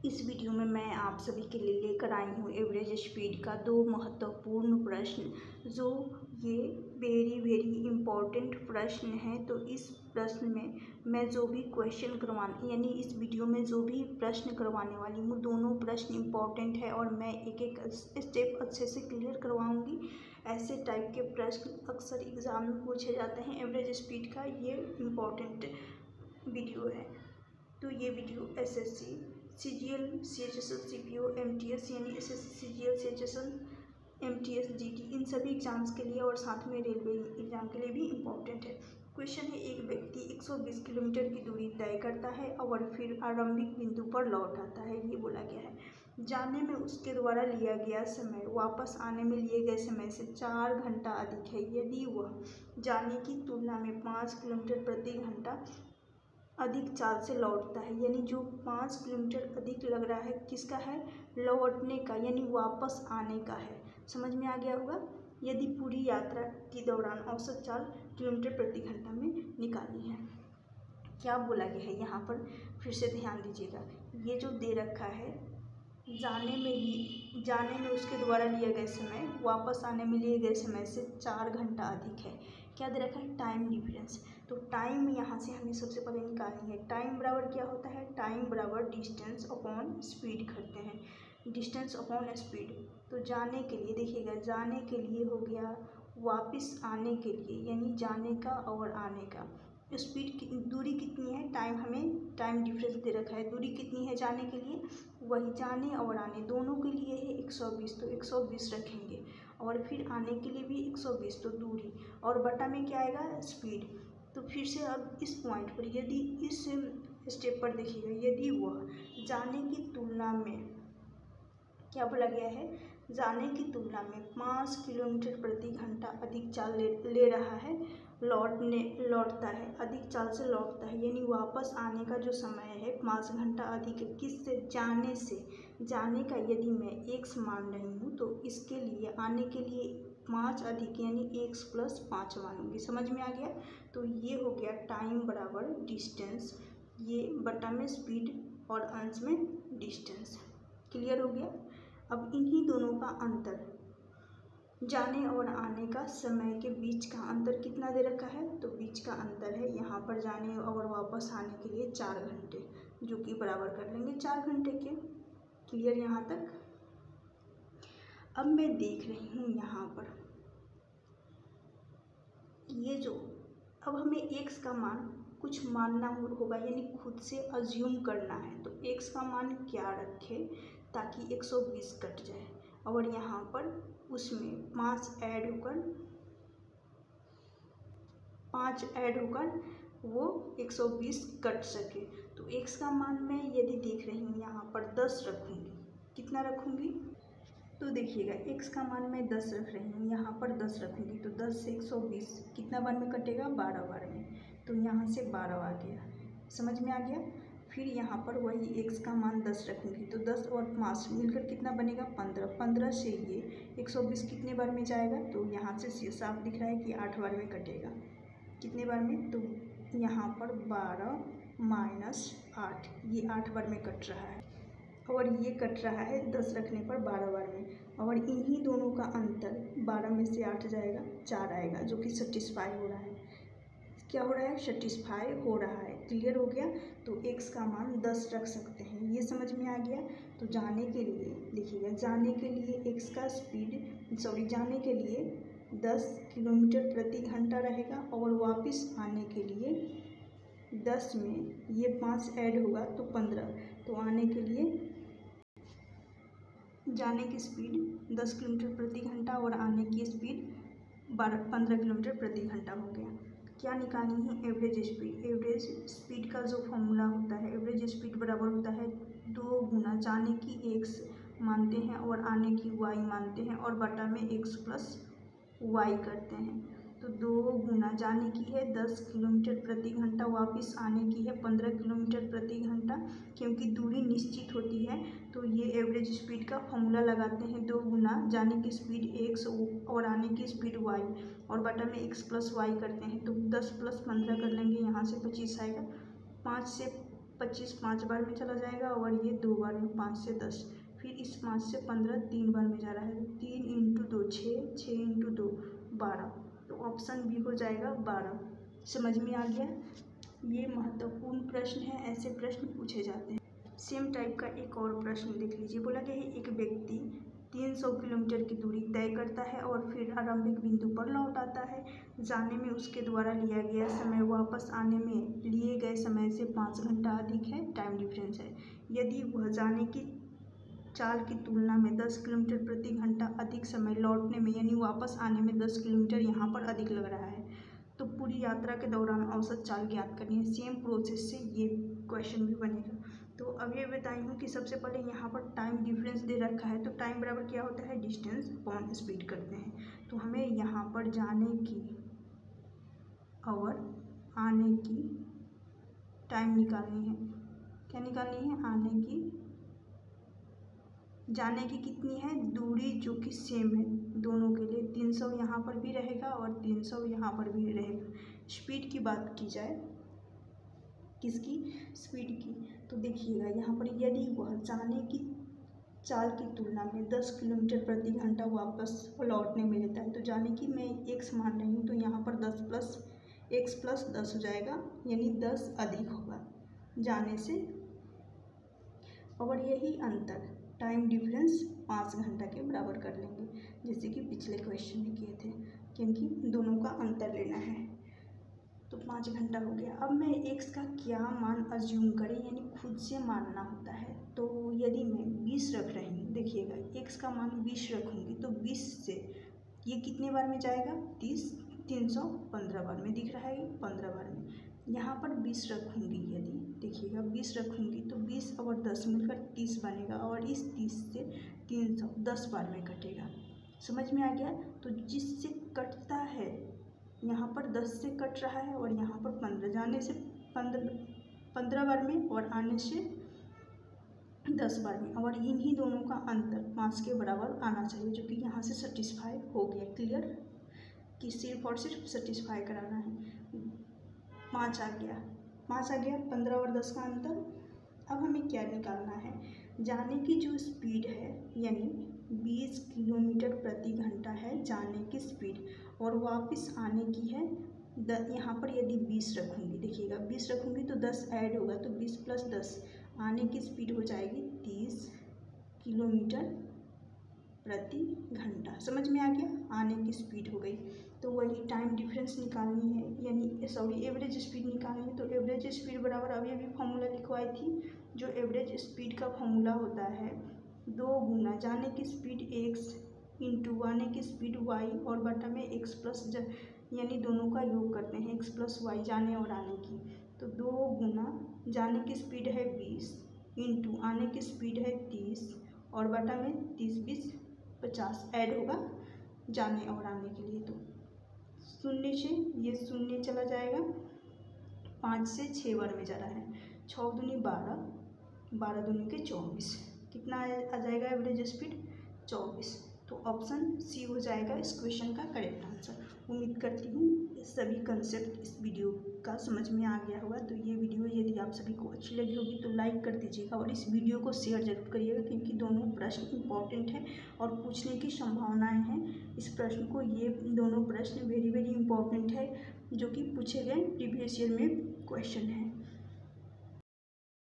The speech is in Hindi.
इस वीडियो में मैं आप सभी के लिए लेकर आई हूँ एवरेज स्पीड का दो महत्वपूर्ण प्रश्न, जो ये वेरी इम्पोर्टेंट प्रश्न है। तो इस प्रश्न में मैं जो भी क्वेश्चन करवाने यानी इस वीडियो में जो भी प्रश्न करवाने वाली हूँ, दोनों प्रश्न इम्पोर्टेंट है और मैं एक एक स्टेप अच्छे से क्लियर करवाऊँगी। ऐसे टाइप के प्रश्न अक्सर एग्ज़ाम में पूछे जाते हैं। एवरेज स्पीड का ये इम्पोर्टेंट वीडियो है। तो ये video SSC CGL CHSL CPO MTS यानी SSC CGL CHSL MTS GT इन सभी एग्जाम्स के लिए और साथ में रेलवे एग्जाम के लिए भी इम्पोर्टेंट है। क्वेश्चन है, एक व्यक्ति 120 किलोमीटर की दूरी तय करता है और फिर आरंभिक बिंदु पर लौट आता है। ये बोला गया है जाने में उसके द्वारा लिया गया समय वापस आने में लिए गए समय से 4 घंटा अधिक है यदि वह जाने की तुलना में 5 किलोमीटर प्रति घंटा अधिक चाल से लौटता है। यानी जो 5 किलोमीटर अधिक लग रहा है किसका है, लौटने का यानी वापस आने का है। समझ में आ गया होगा। यदि पूरी यात्रा के दौरान औसत चाल किलोमीटर प्रति घंटा में निकाली है। क्या बोला गया है यहाँ पर, फिर से ध्यान दीजिएगा। ये जो दे रखा है जाने में उसके द्वारा लिए गए समय वापस आने में लिए गए समय से 4 घंटा अधिक है। क्या दे रखा है, टाइम डिफरेंस। तो टाइम यहाँ से हमें सबसे पहले निकालनी है। टाइम बराबर क्या होता है, टाइम बराबर डिस्टेंस अपॉन स्पीड करते हैं। Distance upon speed. तो जाने के लिए देखिएगा, जाने के लिए हो गया, वापस आने के लिए यानी जाने का और आने का स्पीड दूरी कितनी है, टाइम डिफरेंस दे रखा है। दूरी कितनी है जाने के लिए, वही जाने और आने दोनों के लिए है 120, तो 120 रखेंगे। और फिर आने के लिए भी 120, तो दूरी और बटा में क्या आएगा, स्पीड। तो फिर से अब इस पॉइंट पर यदि इस स्टेप पर देखिएगा, यदि वह जाने की तुलना में क्या बोला गया है, जाने की तुलना में 5 किलोमीटर प्रति घंटा अधिक चाल ले रहा है, लौटता है, अधिक चाल से लौटता है, यानी वापस आने का जो समय है 5 घंटा अधिक है। किससे, जाने से। जाने का यदि मैं x मान रही हूँ तो इसके लिए आने के लिए 5 अधिक यानी x + 5 मानूंगी। समझ में आ गया। तो ये हो गया टाइम बराबर डिस्टेंस, ये बटा में स्पीड और अंश में डिस्टेंस। क्लियर हो गया। अब इन्हीं दोनों का अंतर, जाने और आने का समय के बीच का अंतर कितना दे रखा है, तो बीच का अंतर है यहाँ पर जाने और वापस आने के लिए 4 घंटे, जो कि बराबर कर लेंगे 4 घंटे के। क्लियर यहाँ तक। अब मैं देख रही हूँ यहाँ पर ये जो, अब हमें x का मान कुछ मानना होगा यानी खुद से अज्यूम करना है। तो x का मान क्या रखे ताकि 120 कट जाए और यहाँ पर उसमें 5 ऐड होकर वो 120 कट सके। तो x का मान मैं यदि देख रही हूँ यहाँ पर 10 रखूँगी। कितना रखूँगी, तो देखिएगा x का मान मैं 10 रख रही हूँ, यहाँ पर 10 रखूँगी। तो 10 से 120 कितना बार में कटेगा, 12 बार में। तो यहाँ से 12 आ गया। समझ में आ गया। फिर यहाँ पर वही x का मान 10 रखूँगी, तो 10 और 5 मिलकर कितना बनेगा, 15। 15 से ये 120 कितने बार में जाएगा, तो यहाँ से साफ दिख रहा है कि 8 बार में कटेगा। कितने बार में, तो यहाँ पर 12 - 8, ये 8 बार में कट रहा है और ये कट रहा है 10 रखने पर 12 बार में। और इन्हीं दोनों का अंतर 12 में से 8 जाएगा, 4 आएगा, जो कि सेटिस्फाई हो रहा है। क्या हो रहा है, सेटिस्फाई हो रहा है। क्लियर हो गया। तो x का मान 10 रख सकते हैं, ये समझ में आ गया। तो जाने के लिए देखिएगा, जाने के लिए x का जाने के लिए 10 किलोमीटर प्रति घंटा रहेगा और वापस आने के लिए 10 में ये 5 ऐड होगा तो 15। तो आने के लिए जाने की स्पीड 10 किलोमीटर प्रति घंटा और आने की स्पीड 15 किलोमीटर प्रति घंटा हो गया। क्या निकालनी है, एवरेज स्पीड। एवरेज स्पीड का जो फॉर्मूला होता है, एवरेज स्पीड बराबर होता है 2 गुना जाने की x मानते हैं और आने की y मानते हैं और बटा में x + y करते हैं। तो 2 गुना जाने की है 10 किलोमीटर प्रति घंटा, वापस आने की है 15 किलोमीटर प्रति घंटा। क्योंकि दूरी निश्चित होती है तो ये एवरेज स्पीड का फॉर्मूला लगाते हैं, 2 गुना जाने की स्पीड x और आने की स्पीड y और बटा में x + y करते हैं। तो 10 + 15 कर लेंगे, यहाँ से 25 आएगा। 5 से 25 5 बार में चला जाएगा और ये 2 बार में 5 से 10, फिर इस 5 से 15 3 बार में जा रहा है, 3 × 2 6, 6 × 2 12, तो ऑप्शन बी हो जाएगा 12। समझ में आ गया। ये महत्वपूर्ण प्रश्न है, ऐसे प्रश्न पूछे जाते हैं। सेम टाइप का एक और प्रश्न देख लीजिए। बोला गया है एक व्यक्ति 300 किलोमीटर की दूरी तय करता है और फिर आरंभिक बिंदु पर लौट आता है। जाने में उसके द्वारा लिया गया समय वापस आने में लिए गए समय से 5 घंटा अधिक है, टाइम डिफरेंस है। यदि वह जाने की चाल की तुलना में 10 किलोमीटर प्रति घंटा अधिक समय लौटने में यानी वापस आने में 10 किलोमीटर यहाँ पर अधिक लग रहा है, तो पूरी यात्रा के दौरान औसत चाल ज्ञात करनी है। सेम प्रोसेस से ये क्वेश्चन भी बनेगा। तो अब ये बताई हूँ कि सबसे पहले यहाँ पर टाइम डिफरेंस दे रखा है, तो टाइम बराबर क्या होता है, डिस्टेंस अपॉन स्पीड करते हैं। तो हमें यहाँ पर जाने की और आने की टाइम निकालनी है। क्या निकालनी है, आने की, जाने की कितनी है दूरी, जो कि सेम है दोनों के लिए, 300 यहाँ पर भी रहेगा और 300 यहाँ पर भी रहेगा। स्पीड की बात की जाए, किसकी, स्पीड की, तो देखिएगा यहाँ पर यदि वह जाने की चाल की तुलना में 10 किलोमीटर प्रति घंटा वापस लौटने में लेता है, तो जाने की मैं x मान रही हूँ, तो यहाँ पर 10 + x + 10 हो जाएगा, यानी 10 अधिक होगा जाने से। और यही अंतर टाइम डिफरेंस 5 घंटा के बराबर कर लेंगे, जैसे कि पिछले क्वेश्चन में किए थे, क्योंकि दोनों का अंतर लेना है। तो 5 घंटा हो गया। अब मैं x का क्या मान अज्यूम करें, यानी खुद से मानना होता है। तो यदि मैं 20 रख रही हूँ, देखिएगा x का मान 20 रखूँगी, तो 20 से ये कितने बार में जाएगा, 30, 315 बार में दिख रहा है, 15 बार में। यहाँ पर 20 रखूँगी, यदि देखिएगा 20 रखूँगी तो 20 और 10 मिलकर 30 बनेगा, और इस 30 से 310 बार में कटेगा। समझ में आ गया। तो जिससे कटता है, यहाँ पर 10 से कट रहा है और यहाँ पर 15, जाने से 15 बार में और आने से 10 बार में, और इन्हीं दोनों का अंतर 5 के बराबर आना चाहिए, जो कि यहाँ से सेटिस्फाई हो गया। क्लियर, कि सिर्फ और सिर्फ सेटिस्फाई कराना है। 5 आ गया, 15 और 10 का अंतर। अब हमें क्या निकालना है, जाने की जो स्पीड है, यानी 20 किलोमीटर प्रति घंटा है जाने की स्पीड, और वापस आने की है यहाँ पर यदि 20 रखूँगी, देखिएगा 20 रखूँगी तो 10 ऐड होगा, तो 20 + 10 आने की स्पीड हो जाएगी 30 किलोमीटर प्रति घंटा। समझ में आ गया, आने की स्पीड हो गई। तो वही टाइम डिफरेंस निकालनी है, यानी एवरेज स्पीड निकालनी है। तो एवरेज स्पीड बराबर अभी अभी फॉर्मूला लिखवाई थी, जो एवरेज स्पीड का फॉर्मूला होता है 2 गुना जाने की स्पीड x इंटू आने की स्पीड y और बटा में x प्लस यानी दोनों का योग करते हैं, x + y जाने और आने की। तो 2 गुना जाने की स्पीड है 20 इंटू आने की स्पीड है 30 और बटा में 30 20 50 ऐड होगा जाने और आने के लिए। तो 0 से ये 0 चला जाएगा, 5 से 6 बार में जा रहा है, 6 दूनी 12, 12 दूनी के 24, कितना आ जाएगा एवरेज स्पीड 24। तो ऑप्शन सी हो जाएगा इस क्वेश्चन का करेक्ट आंसर। उम्मीद करती हूँ सभी कंसेप्ट इस वीडियो का समझ में आ गया होगा। तो ये वीडियो यदि आप सभी को अच्छी लगी होगी तो लाइक कर दीजिएगा और इस वीडियो को शेयर जरूर करिएगा, क्योंकि दोनों प्रश्न इंपॉर्टेंट हैं और पूछने की संभावनाएं हैं। इस प्रश्न को, ये दोनों प्रश्न वेरी इंपॉर्टेंट है, जो कि पूछे गए प्रीवियस ईयर में क्वेश्चन है।